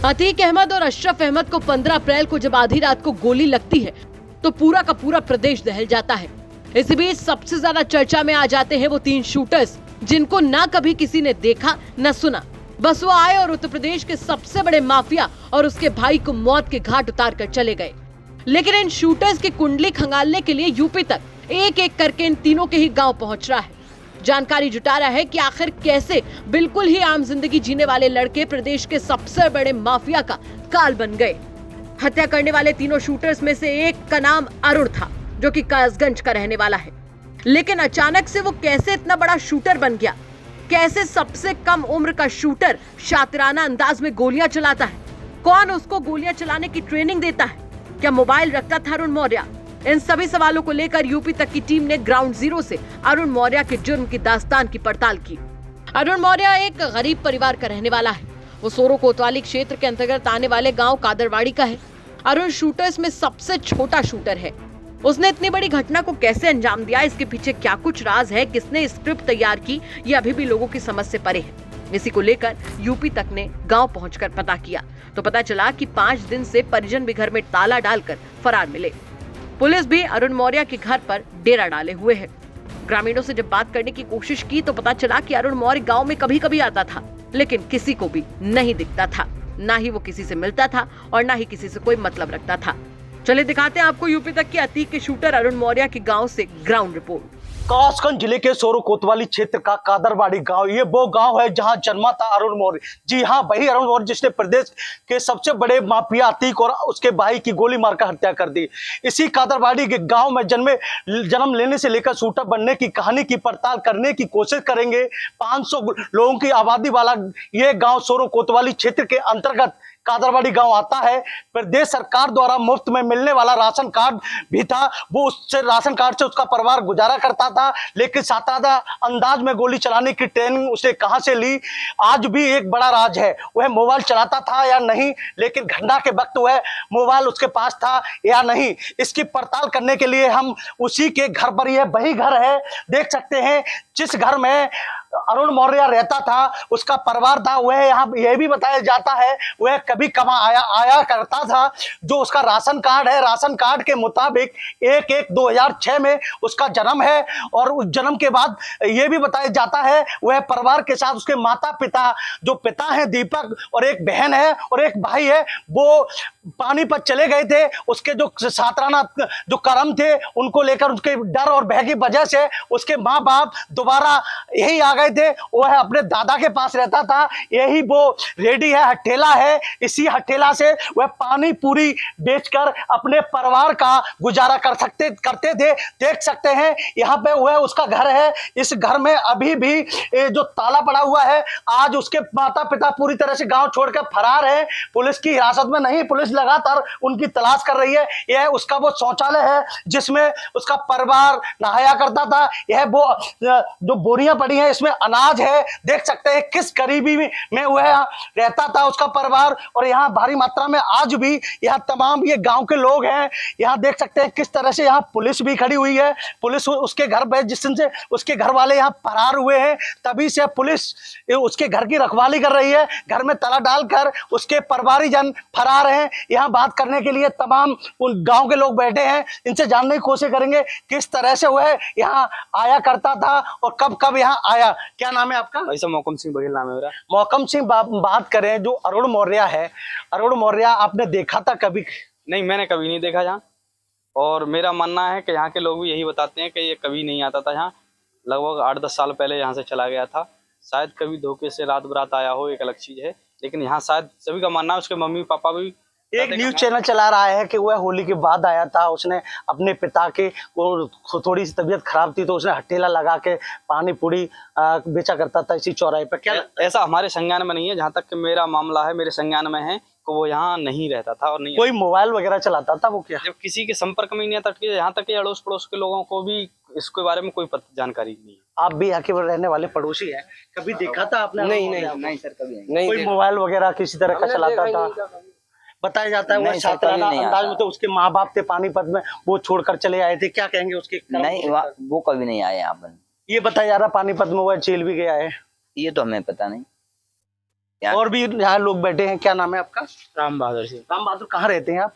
अतीक अहमद और अशरफ अहमद को 15 अप्रैल को जब आधी रात को गोली लगती है तो पूरा का पूरा प्रदेश दहल जाता है। इसी बीच सबसे ज्यादा चर्चा में आ जाते हैं वो 3 शूटर्स जिनको ना कभी किसी ने देखा न सुना। बस वो आए और उत्तर प्रदेश के सबसे बड़े माफिया और उसके भाई को मौत के घाट उतार कर चले गए। लेकिन इन शूटर्स की कुंडली खंगालने के लिए यूपी तक एक एक करके इन तीनों के ही गांव पहुंच रहा है। जानकारी जुटा रहा है कि आखिर कैसे बिल्कुल ही आम जिंदगी जीने वाले लड़के प्रदेश के सबसे बड़े माफिया का काल बन गए। हत्या करने वाले तीनों शूटर्स में से एक का नाम अरुण था, जो कि कासगंज का रहने वाला है। लेकिन अचानक से वो कैसे इतना बड़ा शूटर बन गया? कैसे सबसे कम उम्र का शूटर शातिराना अंदाज में गोलियां चलाता है? कौन उसको गोलियां चलाने की ट्रेनिंग देता है? क्या मोबाइल रखता था अरुण मौर्य? इन सभी सवालों को लेकर यूपी तक की टीम ने ग्राउंड जीरो से अरुण मौर्य के जुर्म की दास्तान की पड़ताल की। अरुण मौर्य एक गरीब परिवार का रहने वाला है। वो सोरो कोतवाली क्षेत्र के अंतर्गत आने वाले गांव कादरवाड़ी का है। अरुण शूटर्स में सबसे छोटा शूटर है। उसने इतनी बड़ी घटना को कैसे अंजाम दिया, इसके पीछे क्या कुछ राज है, किसने स्क्रिप्ट तैयार की, ये अभी भी लोगों की समझ से परे है। इसी को लेकर यूपी तक ने गांव पहुंचकर पता किया तो पता चला कि 5 दिन से परिजन भी घर में ताला डालकर फरार मिले। पुलिस भी अरुण मौर्य के घर पर डेरा डाले हुए है। ग्रामीणों से जब बात करने की कोशिश की तो पता चला कि अरुण मौर्य गांव में कभी कभी आता था, लेकिन किसी को भी नहीं दिखता था। ना ही वो किसी से मिलता था और ना ही किसी से कोई मतलब रखता था। चलिए दिखाते हैं आपको यूपी तक के अतीक के शूटर अरुण मौर्य के गांव से ग्राउंड रिपोर्ट। कासगंज जिले के सोरो कोतवाली क्षेत्र का कादरवाड़ी गांव, ये वो गांव है जहां जन्मा था अरुण मौर्य। जी हां, वही अरुण मौर्य जिसने प्रदेश के सबसे बड़े माफिया अतीक और उसके भाई की गोली मारकर हत्या कर दी। इसी कादरवाड़ी के गांव में जन्म लेने से लेकर शूटर बनने की कहानी की पड़ताल करने की कोशिश करेंगे। 500 लोगों की आबादी वाला ये गाँव सोरो कोतवाली क्षेत्र के अंतर्गत कादरवाड़ी गांव आता है। प्रदेश सरकार द्वारा मुफ्त में मिलने वाला राशन कार्ड भी था। वो उससे राशन कार्ड से उसका परिवार गुजारा करता था, लेकिन सादादा अंदाज में गोली चलाने की ट्रेनिंग उसे कहां से ली, आज भी एक बड़ा राज है। वह मोबाइल चलाता था या नहीं, लेकिन घटना के वक्त वह मोबाइल उसके पास था या नहीं, इसकी पड़ताल करने के लिए हम उसी के घर पर, यह वही घर है, देख सकते हैं जिस घर में अरुण मौर्य रहता था, उसका परिवार था। वह यहाँ यह भी बताया जाता है वह कभी कमा आया करता था। जो उसका राशन कार्ड है, राशन कार्ड के मुताबिक 1/1/2006 में उसका जन्म है और उस जन्म के बाद यह भी बताया जाता है वह परिवार के साथ उसके माता पिता, जो पिता हैं दीपक और एक बहन है और एक भाई है, वो पानीपत चले गए थे। उसके जो सातराना जो कर्म थे उनको लेकर उसके डर और भय की वजह से उसके माँ बाप दोबारा यही आ गए थे। वह अपने दादा के पास रहता था। यही वो रेडी है, हट्ठेला है। इसी हट्ठेला से वह पानी पूरी बेचकर अपने परिवार का गुजारा करते थे। देख सकते हैं यहाँ पे वह उसका घर है। इस घर में अभी भी जो ताला पड़ा हुआ है। आज उसके माता पिता पूरी तरह से गांव छोड़कर फरार है, पुलिस की हिरासत में नहीं। पुलिस लगातार उनकी तलाश कर रही है। यह उसका वो शौचालय है जिसमें उसका परिवार नहाया करता था। यह वो जो बोरियां पड़ी हैं इसमें अनाज है। देख सकते हैं किस गरीबी में वह रहता था उसका परिवार। और यहाँ भारी मात्रा में आज भी यहाँ तमाम ये गांव के लोग हैं। यहाँ देख सकते हैं किस तरह से यहाँ पुलिस भी खड़ी हुई है। पुलिस उसके घर पे, जिस दिन से उसके घर वाले यहाँ फरार हुए हैं तभी से पुलिस उसके घर की रखवाली कर रही है। घर में ताला डालकर उसके परिवारीजन फरार हैं। यहाँ बात करने के लिए तमाम उन गांव के लोग बैठे हैं। इनसे जानने की कोशिश करेंगे किस तरह से वह यहाँ आया करता था और कब कब यहाँ आया। क्या नाम है आपका? ऐसा मोहकम सिंह बघेल नाम है मेरा। मोहकम सिंह, बात करें जो अरुण मौर्य है, अरुण मौर्य आपने देखा था कभी? नहीं, मैंने कभी नहीं देखा यहाँ। और मेरा मानना है कि यहाँ के लोग भी यही बताते हैं कि ये कभी नहीं आता था यहाँ। लगभग 8-10 साल पहले यहाँ से चला गया था। शायद कभी धोखे से रात बरात आया हो, एक अलग चीज है, लेकिन यहाँ शायद सभी का मानना है उसके मम्मी पापा भी। एक न्यूज चैनल चला रहा है कि वह होली के बाद आया था। उसने अपने पिता के को थोड़ी सी तबीयत खराब थी तो उसने हट्ठेला लगा के पानी पूरी बेचा करता था इसी चौराहे पर। क्या ऐसा हमारे संज्ञान में नहीं है। जहाँ तक कि मेरा मामला है, मेरे संज्ञान में है कि वो यहाँ नहीं रहता था और नहीं कोई मोबाइल वगैरह चलाता था वो? क्या जब किसी के संपर्क में नहीं आता, यहाँ तक कि अड़ोस पड़ोस के लोगों को भी इसके बारे में कोई जानकारी नहीं है। आप भी यहाँ के रहने वाले पड़ोसी हैं, कभी देखा था आपने? नहीं सर, कभी नहीं। कोई मोबाइल वगैरह किसी तरह का चलाता था? बताया जाता है वह छात्राना अंदाज में तो उसके माँ बाप थे पानीपत में, वो छोड़कर चले आए थे। क्या कहेंगे उसके? नहीं, वो कभी नहीं आए यहाँ पर। ये बताया जा रहा पानीपत में वह जेल भी गया है। ये तो हमें पता नहीं। यहाँ और भी यहाँ लोग बैठे हैं। क्या नाम है आपका? राम बहादुर सिंह। राम बहादुर, कहाँ रहते हैं आप?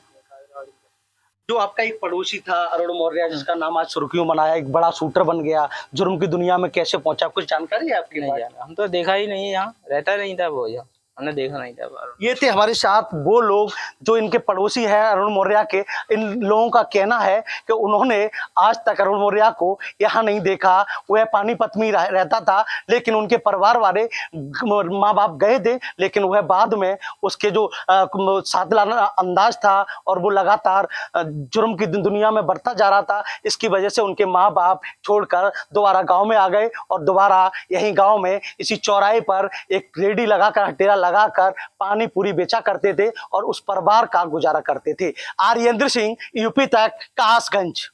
जो आपका एक पड़ोसी था अरुण मौर्य, जिसका नाम आज सुर्खियों में आया, एक बड़ा शूटर बन गया, जुर्म की दुनिया में कैसे पहुंचा, कुछ जानकारी है आपकी? नहीं यार, हम तो देखा ही नहीं, यहाँ रहता नहीं था वो, यहाँ हमने देखा नहीं था। ये थे हमारे साथ वो लोग जो इनके पड़ोसी हैं अरुण मौर्य के। इन लोगों का कहना है कि उन्होंने आज तक अरुण मौर्य को यहाँ नहीं देखा। वह पानीपत में रहता था, लेकिन उनके परिवार वाले माँ बाप गए थे, लेकिन वह बाद में उसके जो सादलाना अंदाज था और वो लगातार जुर्म की दुनिया में बढ़ता जा रहा था, इसकी वजह से उनके माँ बाप छोड़कर दोबारा गाँव में आ गए और दोबारा यही गाँव में इसी चौराहे पर एक रेडी लगाकर, हटेरा लगाकर पानी पूरी बेचा करते थे और उस परिवार का गुजारा करते थे। आर्येंद्र सिंह, यूपी तक, कासगंज।